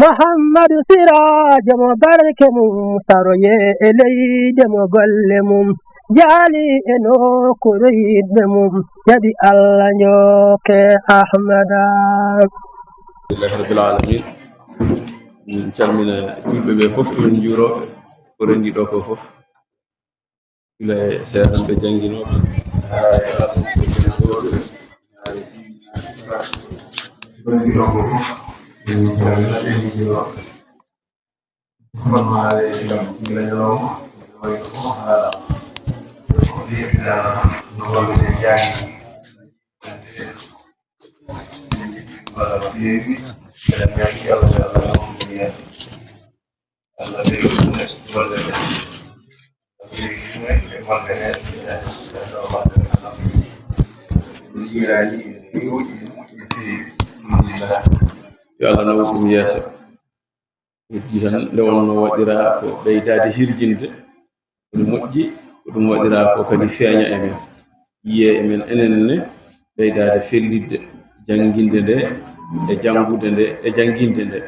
محمد سراج مبارك مستروي إلي دم قلمم جالي إنو كريد دمم يدي الله نيوك أحمد لله رب العالمين من calmina yimɓe ɓe fof emin juuroɓe ko renndi ɗo ko fof ila e seeɗanɓe jannginoɓe yo Allah nawa ɗum yeeso heddi tan nde wonno waɗira ko ɓeydade hirjinde ɗum moƴƴi ko ɗum waɗira ko kadi feeña e men yiye e men enenne ɓeydade fellidde jannginde nde e janngude nde e jannginde nde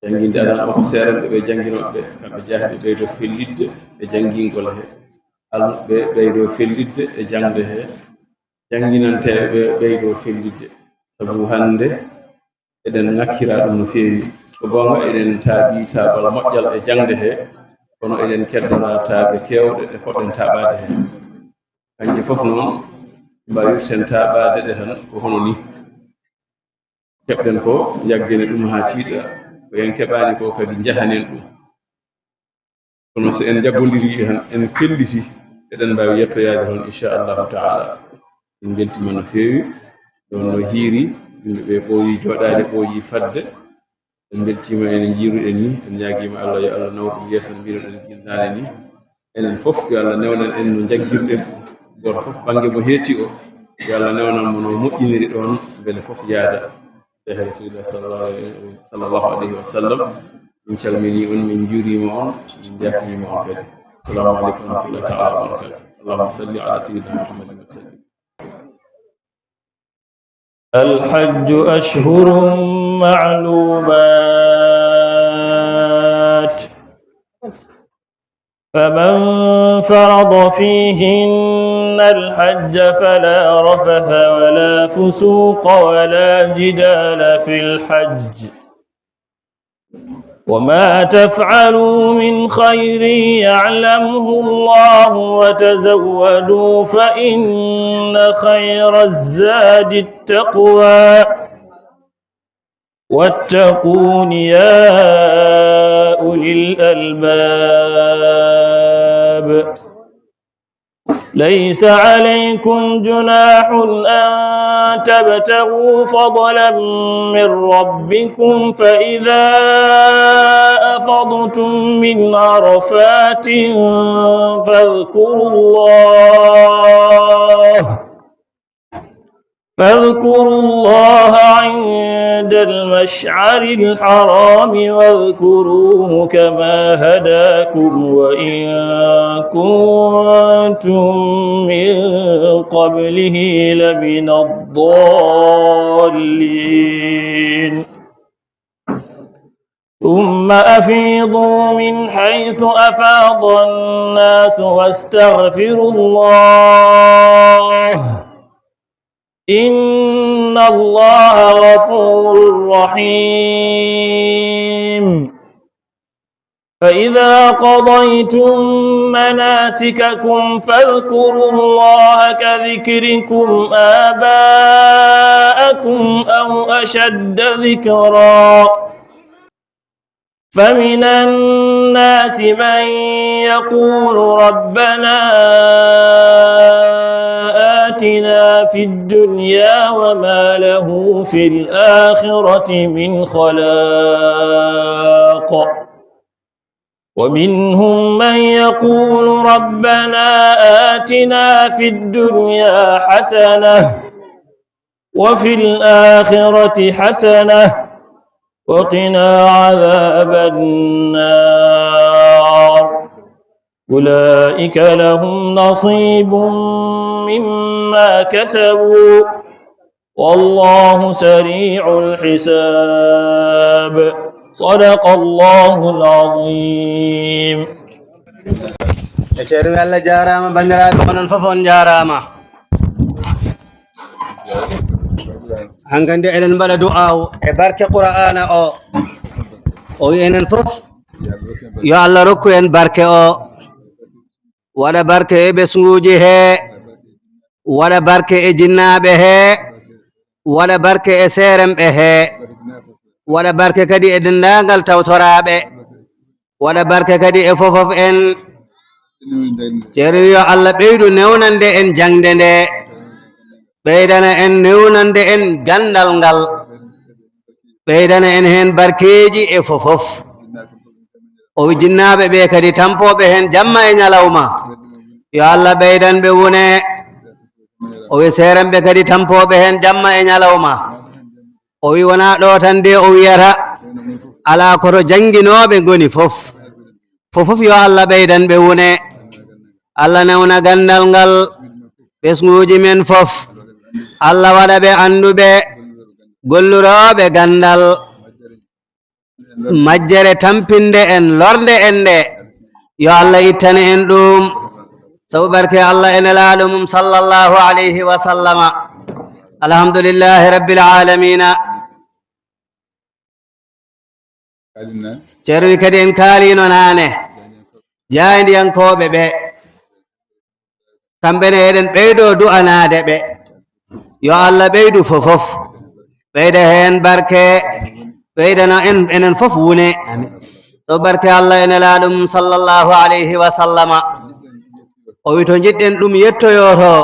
jannginde aɗan o ko seeranɓe ɓe jannginoɓe kamɓe jahɓe ɓeydo fellidde e janngingol he alɓe ɓeydo fellidde e jangde he janginanteɓe ɓeydo fellidde sabu hande eɗen ŋakkira ɗum no feewi ko gonga eɗen taaɓi taabal moƴƴal e jangde he kono eɗen keddora taaɓe kewɗe ɗe poɗɗen taɓade he kanje fof noon mbawirten taɓade ɗe tan ko hono ni keɓɗen ko jaggene ɗum ha tiiɗa ko en keɓani ko kadi jahanen ɗum kono so en jaggondiri tan en pelliti eɗen mbawi yettoyade toon inchallahu taala en beltima no feewi ɗon no hiiri yimɓe ɓe ɓooyi joɗade ɓooyi fadde en beltima enen jiiruɗen ni en ñaguima Allah yo Allah nawa ɗum yeeso no mbinoɗen guilnane ni enen fof yo Allah newnan en no jagguirɗen goto fof banggue mo heetti o yo Allah newnan mo no moƴƴiniri ɗon beele fof yaada ehe rasulillah sallallahu alayhi wa sallam min calmini on min juurima on min jafnima on kadi assalamu aleykum wa rahmatullahi taala wa barakatuh allahumma salli ala sayyidina muhammadin wa sallim. الحج أشهر معلومات فمن فرض فيهن الحج فلا رفث ولا فسوق ولا جدال في الحج وما تفعلوا من خير يعلمه الله وتزودوا فإن خير الزاد التقوى واتقون يا أولي الألباب ليس عليكم جناح أن تبتغوا فضلا من ربكم فإذا أفضتم من عرفات فاذكروا الله عند المشعر الحرام واذكروه كما هداكم وإن كنتم من قبله لمن الضالين ثم أفيضوا من حيث أفاض الناس واستغفروا الله إن الله غفور رحيم فإذا قضيتم مناسككم فاذكروا الله كذكركم آباءكم أو أشد ذكرا فمن الناس من يقول ربنا آتنا في الدنيا وما له في الآخرة من خلاق ومنهم من يقول ربنا آتنا في الدنيا حسنة وفي الآخرة حسنة وقنا عذاب النار أولئك لهم نصيب مما كسبوا والله سريع الحساب صدق الله العظيم. Eceeru Allah jaarama bandiraɓe onon fof on jaarama. Hankandi eɗen mbaɗa du'awu e barke Qur'ana o wi enen fof yo Allah rokku en barke o, waɗa barke e ɓesguji he, waɗa barke e jinnaɓe he, waɗa barke e seeremɓe he, waɗa barke kadi e dendagal tawtoraɓe, waɗa barke kadi e fofof en. Ceerno yo Allah ɓeydu newnande en jangde nde, ɓeydana en newnande en gandal ngal, ɓeydana en hen barkeji e fofof. O wi jinnaɓe ɓe kadi tampoɓe hen jamma e ñalawma yo Allah ɓeydanɓe wone. O wi seeremɓe kadi tampoɓe hen jamma e ñalawma. O wi wona ɗo tan de o wiyata ala koto jangguinoɓe goni fof fofof yo Allah ɓeydanɓe wone. Allah newna gandal ngal ɓesguji men fof. Allah waɗa ɓe anduɓe golluroɓe gandal, majjere tampinde en lorde en nde yo Allah ittane en ɗum sabu barke Allah e nelaɗo mum sallallahu alayhi wa sallama. Alhamdulillahi rabbil alamina. Ceerwi kadi en kaalino nane jaydiyankoɓe ɓe kamɓene eɗen ɓeydo du'anade ɓe yo Allah ɓeydu fofof, ɓeyda hen barke, ɓeydana en enen fof wune. Amin. So barke Allah e nelaɗo mum sallallahu alayhi wa sallama. O wi to jiɗɗen ɗum yettoyoto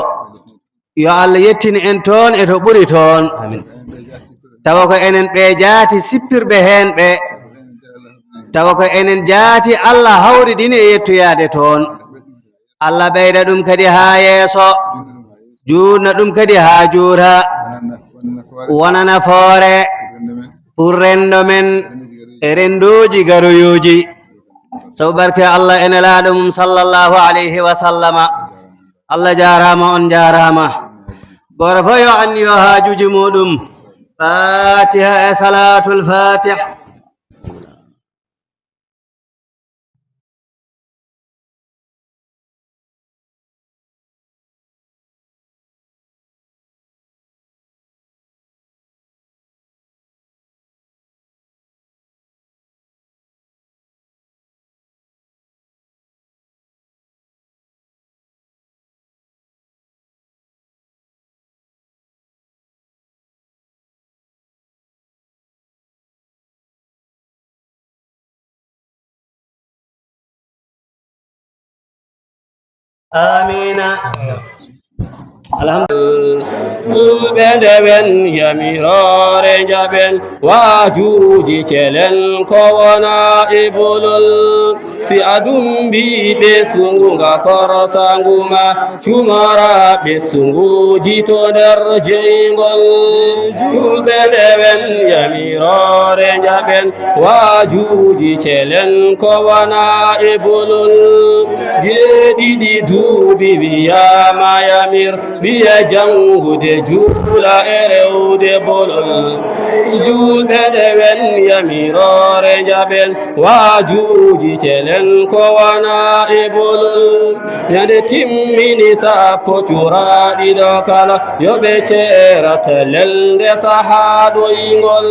yo Allah yettini en toon e to ɓuri toon. Amin. Tawa ko enen ɓe jaati sippirɓe hen ɓe, tawa ko enen jaati Allah hawridini e yettoyade toon. Allah ɓeyda ɗum kadi ha yeeso, juurna ɗum kadi ha juura, wonana foore pour rendo men e rendoji garoyoji sabu barke Allah e nelaɗo mum sallallahu alayhi wa sallama. Allah jarama, on jarama. Goto fo yo anni yo hajuji muɗum. Fatiha e salatul fatih. Amina. Bedewen yamirore jaben wajuji celen kowana ibulul si adumbi besunga korosanguma chumara besungu jito der jengol. Bedewen yamirore jaben wajuji celen kowana ibulul gedidi dubi biya mayamir biya jangude juula e rewde bolol. Julɓe ɗewen yamirore jaɓen wajuji celen ko wana e bolol. Ñande timmini sappo curaɗiɗo kala yoɓe cerata lelde sahaɗoyngol.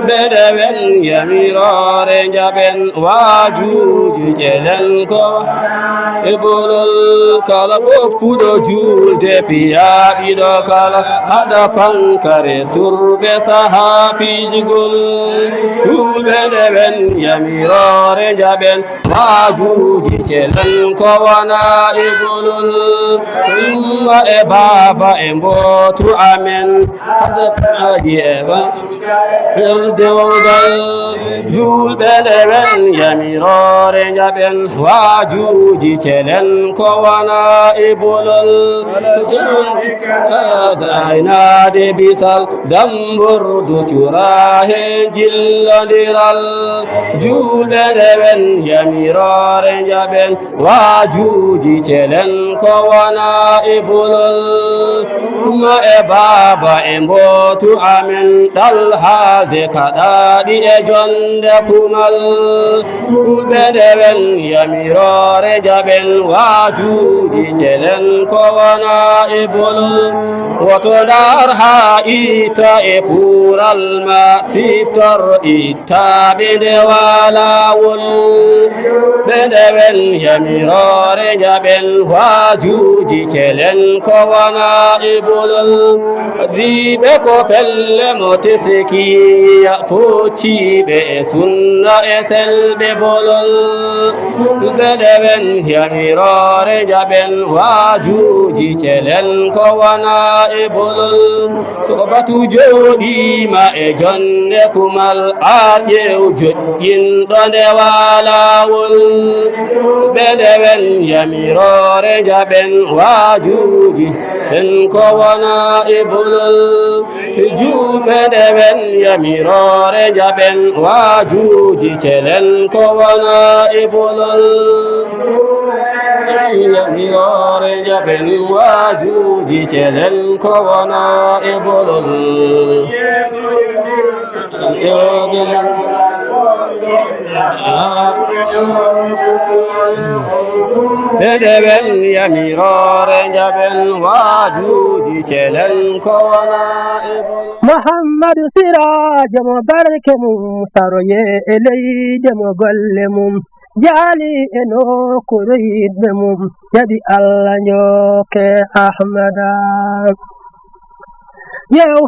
Ɓe ɗewen yamirore jaɓen wajuji celen ko e bolol. Kala ɓoppuɗo julde piyaɗiɗo kala haɗa pankare surɓe sahafijigol. Julɓe ɗewen yamirore jaɓen wajuji celen ko wana e bolol. Umma e baba e mbotu amen haɗa aji e dewgal. Julɓe ɗewen yamirore jaɓen wajuji celen ko wana ibulol zainade bisal damburdu cura hen jillodiral julɓe ndewen yamirore jaɓen wajuji celen ko wana ibulol ma e baba e mbotu amen ɗal haalde kaɗaɗi e jonde kumal julɓe ndewen yamirore jaɓen wajuji celen ko wana e bolol woto dar ha ita e fural ma siftor ittaɓe nde walawol ɓe ndewen yamirore jaɓen wajuji celen ko wana e bolol diɓe ko pelle mo tesekiya focciɓe e sunna e selɓe bolol ɓe ndewen yamirore jaɓen wajuji celen ko wana e bolol soko batu joɗima e jonde kumal a ƴew joƴƴinɗo nde walawol ɓe ndewen yamirore jaɓen wajuji en ko wana e bolol julɓe ndewen yamirore jaɓen wajuji celen ko wana e bolol yamirore jaɓen wajuji celen ko wana e bolol ɓe ndewen yamirore jaɓen wajuji celen ko wana e bolol muhammadu sirajo mo barke mum saroye e leyde mo golle mum jaali e nokkure yiɗɓe mum jaɓi allah njokke ahmada yew